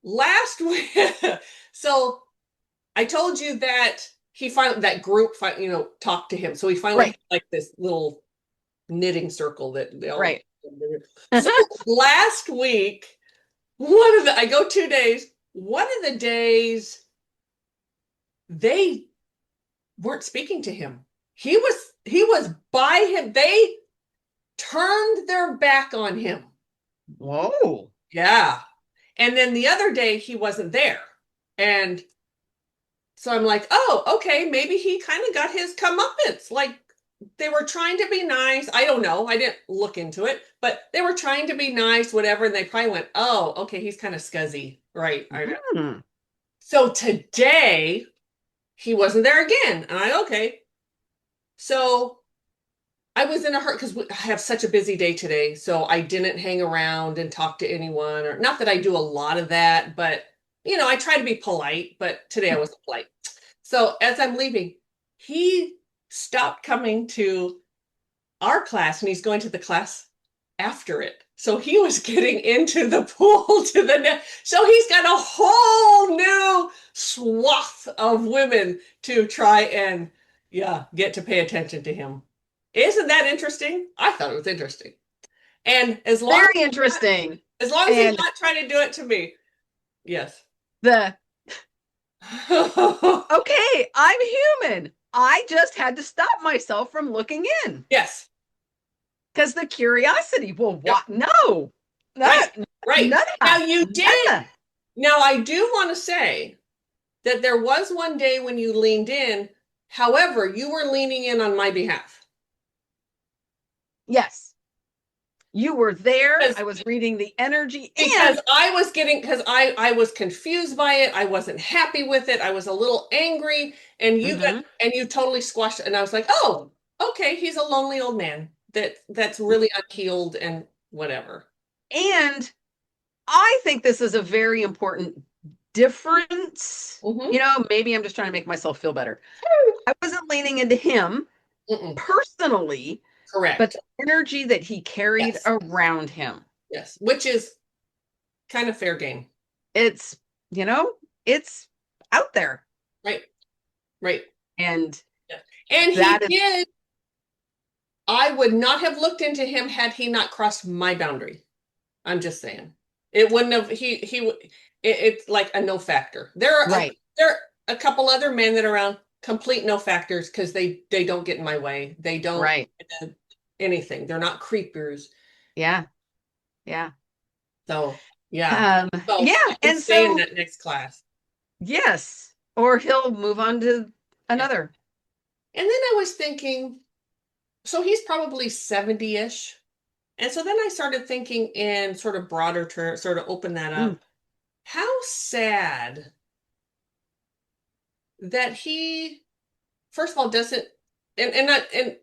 last week, so I told you that that group, talked to him. So he finally Right. had like this little knitting circle that they all. Right. So last week, I go 2 days. One of the days, they weren't speaking to him. He was by him. They turned their back on him. Whoa. Yeah. And then the other day he wasn't there. And so I'm like, oh, okay, maybe he kind of got his comeuppance. Like they were trying to be nice. I don't know. I didn't look into it, but they were trying to be nice, whatever. And they probably went, oh, okay, he's kind of scuzzy. Right. So today he wasn't there again. And okay. So I was in a hurry because I have such a busy day today. So I didn't hang around and talk to anyone, or not that I do a lot of that, but I try to be polite, but today I wasn't polite. So as I'm leaving, he stopped coming to our class and he's going to the class after it. So he was getting into the pool to the net. So he's got a whole new swath of women to try and, get to pay attention to him. Isn't that interesting? I thought it was interesting. And Very interesting. As long as he's not trying to do it to me. Yes. Okay, I'm human. I just had to stop myself from looking in. Yes. Because the curiosity. Well, what? Yep. No. Right. None Now you did. Now I do want to say that there was one day when you leaned in. However, you were leaning in on my behalf. Yes. You were there. I was reading the energy. Because I was confused by it. I wasn't happy with it. I was a little angry. And you totally squashed it. And I was like, oh, okay, he's a lonely old man that's really unhealed and whatever. And I think this is a very important difference. Maybe I'm just trying to make myself feel better. I wasn't leaning into him personally. Correct. But the energy that he carried around him. Yes. Which is kind of fair game. It's, it's out there. Right. And he did. I would not have looked into him had he not crossed my boundary. I'm just saying. It wouldn't have, it's like a no factor. There are a couple other men that are around, complete no factors, because they don't get in my way. They don't anything. They're not creepers. Yeah. So and stay in that next class. Yes. Or he'll move on to another. And then I was thinking, so he's probably 70-ish. And so then I started thinking in sort of broader terms, sort of open that up. How sad that he, first of all, doesn't, and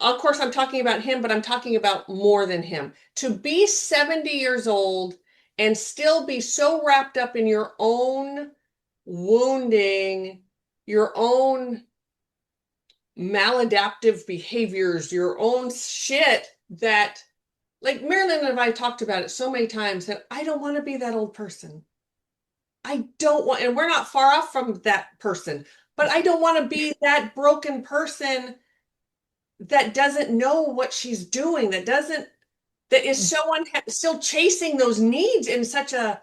of course I'm talking about him, but I'm talking about more than him. To be 70 years old and still be so wrapped up in your own wounding, your own maladaptive behaviors, your own shit that, like Mari-Lyn and I talked about it so many times, that I don't want to be that old person. I don't want, and we're not far off from that person, but I don't want to be that broken person that doesn't know what she's doing, that is so still chasing those needs in such a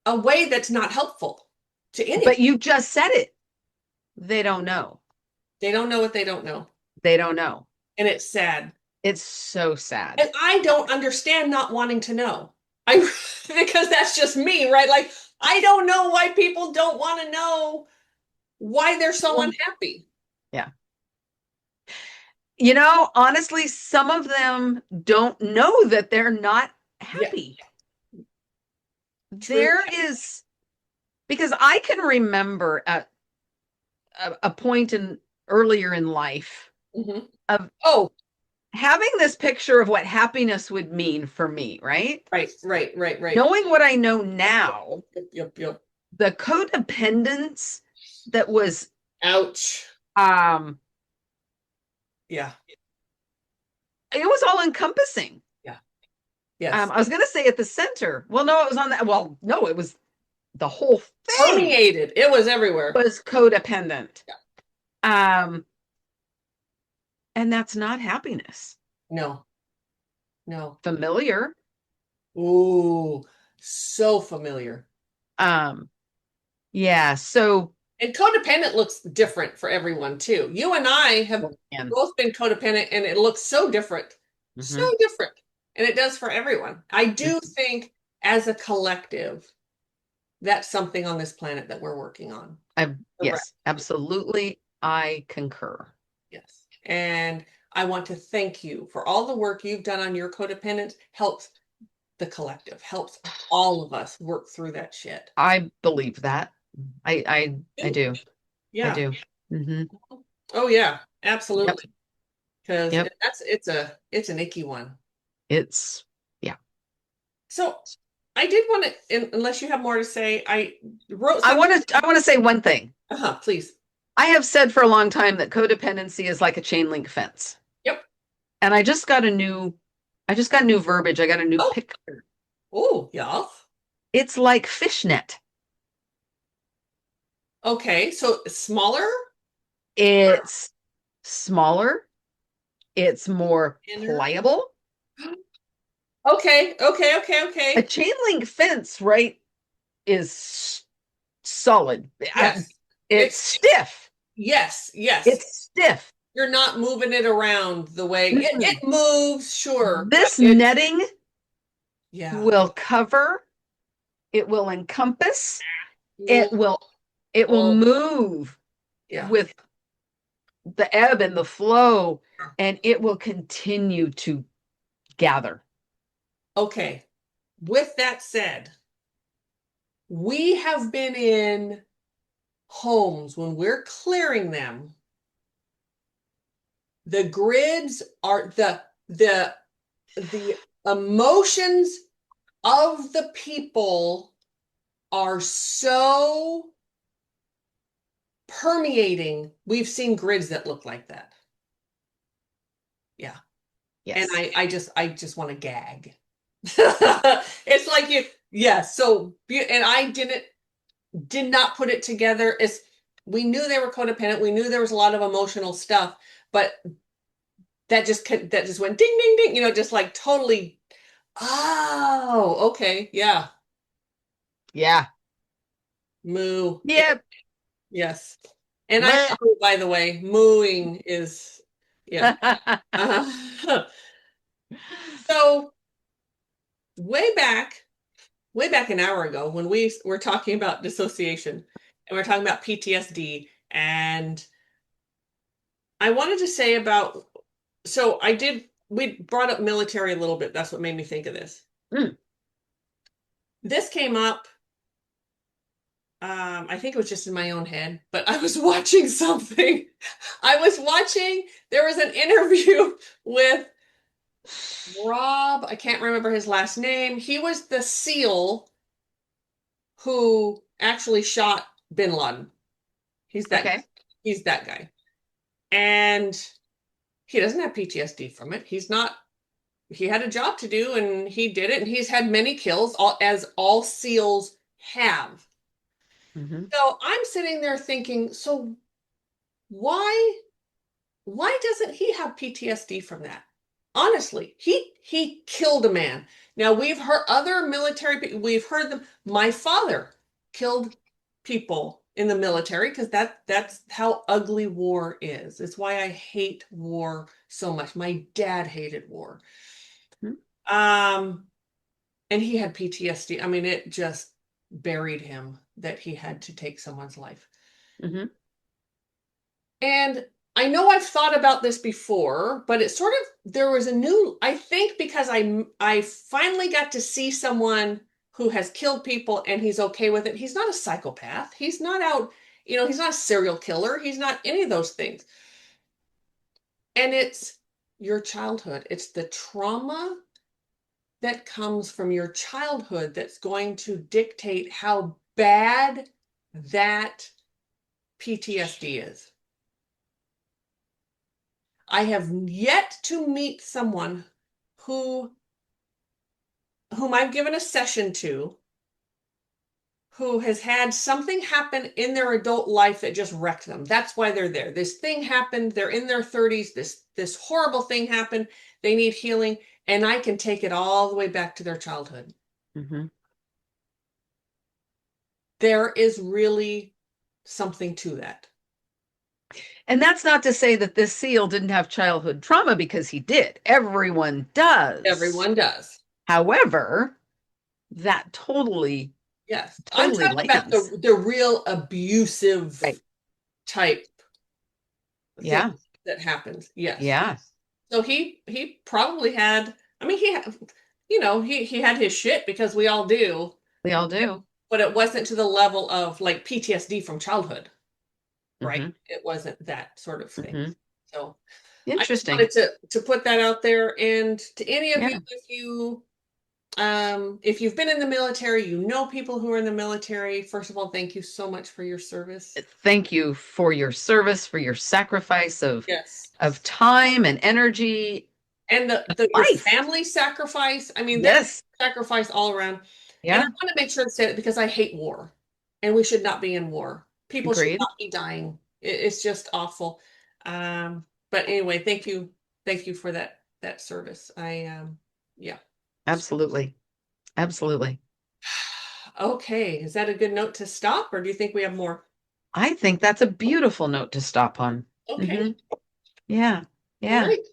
way that's not helpful to anyone. But you just said it. They don't know. They don't know what they don't know. They don't know. And it's sad. It's so sad. And I don't understand not wanting to know. Because that's just me, right? Like, I don't know why people don't want to know why they're so unhappy. Yeah. Honestly, some of them don't know that they're not happy. Yeah. There is, because I can remember at a point earlier in life of having this picture of what happiness would mean for me, right? Right. Knowing what I know now, Yep. the codependence that was Ouch. um Yeah. it was all encompassing. Yeah. Yes. I was going to say at the center. Well, no, it was on that. Well, no, it was the whole thing Permeated. It was everywhere. was codependent. Yeah. Um, and that's not happiness. No. No. Familiar. Ooh, so familiar. Um, yeah. So, And codependent looks different for everyone too. You and I have and both been codependent and it looks so different. So mhm. different. And it does for everyone. I do think as a collective, that's something on this planet that we're working on. Correct. Yes, absolutely. I concur. Yes. And I want to thank you for all the work you've done on your codependence. Helps the collective, helps all of us work through that shit. I believe that. I do. I Yeah. do. Hmm. Oh yeah, Yep. absolutely. Because Yep. it's an icky one. It's yeah. So I did want to, unless you have more to say, I wrote I something. want to say one thing. Please. I have said for a long time that codependency is like a chain link fence. Yep. And I just got new verbiage. I got a new Oh, picture. oh, yeah. It's like fishnet. Okay, so smaller, It's smaller, it's more inner. pliable. Okay, okay, okay, A okay. chain link fence, right, is solid. Yes. It's It's stiff. yes, yes. It's stiff. You're not moving it around the way it Mm-mm. moves, sure, but This it's netting yeah. will cover, it will encompass, it Mm, will it will oh, move yeah. with the ebb and the flow, and it will continue to gather. Okay. With that said, we have been in homes when we're clearing them. The grids are the emotions of the people are so permeating. We've seen grids that look like that. Yeah. And Yes. I just want to gag. It's like you, yes. So, and I did not put it together. It's, we knew they were codependent. We knew there was a lot of emotional stuff, but that just went ding, ding, ding, just like totally, oh, okay. Yeah. Yeah. Moo. Yep. Yes. And I, Bleh. oh, by the way, mooing is, yeah. Uh, so way back, way back an hour ago when we were talking about dissociation and we are talking about PTSD, and I wanted to say about, so we brought up military a little bit. That's what made me think of this. Mm. This came up, I think it was just in my own head, but I was watching something. There was an interview with Rob, I can't remember his last name. He was the SEAL who actually shot bin Laden. He's that Okay. he's that guy. And he doesn't have PTSD from it. He had a job to do and he did it, and he's had many kills, as all SEALs have. Hmm. So I'm sitting there thinking, so why doesn't he have PTSD from that? Honestly, he killed a man. Now we've heard other military people, we've heard them. My father killed people in the military because that's how ugly war is. It's why I hate war so much. My dad hated war. Um, and he had PTSD. I mean, it just buried him that he had to take someone's life. Hmm. And I know I've thought about this before, but it sort of, there was a new, I think because I finally got to see someone who has killed people and he's okay with it. He's not a psychopath. He's not out, he's not a serial killer. He's not any of those things. And it's your childhood. It's the trauma that comes from your childhood that's going to dictate how bad that PTSD is. I have yet to meet someone whom I've given a session to who has had something happen in their adult life that just wrecked them. That's why they're there. This thing happened, they're in their 30s, this horrible thing happened, they need healing, and I can take it all the way back to their childhood. Mm-hmm. There is really something to that. And that's not to say that this SEAL didn't have childhood trauma, because he did. Everyone does. Everyone does. However, that totally I'm talking about lands. the real abusive type Yeah. thing that happens. Yes. Yeah. So he probably had, I mean, he had his shit, because we all do. We all do. But it wasn't to the level of like PTSD from childhood, right? Mm-hmm. It wasn't that sort of thing. Mm-hmm. So Interesting. I just wanted to put that out there. And to any of Yeah. you, if you've been in the military, you know people who are in the military. First of all, thank you so much for your service. Thank you for your service, for your sacrifice of Yes. of time and energy And your life. family sacrifice. I mean, Yes. there's sacrifice all around. Yeah. And I want to make sure to say it, because I hate war, and we should not be in war. People should Agreed. not be dying. It's just awful. But anyway, thank you for that service. Yeah. Absolutely. Absolutely. Okay, is that a good note to stop, or do you think we have more? I think that's a beautiful note to stop on. Okay. Mm-hmm. Yeah. Yeah. Great.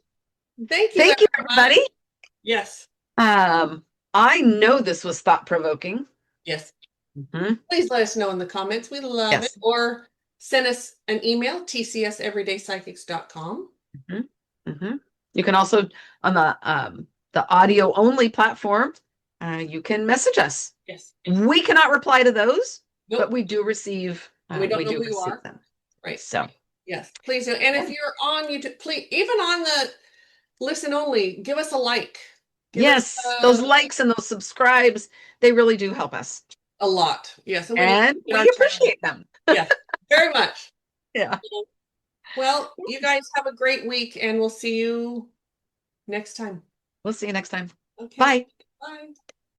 Thank you, Thank you, everybody. Yes. I know this was thought-provoking. Yes. Mm-hmm. Please let us know in the comments. We love it. Or send us an email, tcseverydaypsychics.com. Mm-hmm. Mm-hmm. You can also, on the audio only platform, you can message us. Yes. We cannot reply to those, Nope. but we do receive. We don't know who you are. Them. Right. So yes, please do. And if you're on YouTube, please, even on the listen only, give us a like. Yes, those likes and those subscribes, they really do help us a lot. Yes, and we appreciate them. Yes, very much. Yeah. Well, you guys have a great week, and we'll see you next time. We'll see you next time. Okay. Bye. Bye.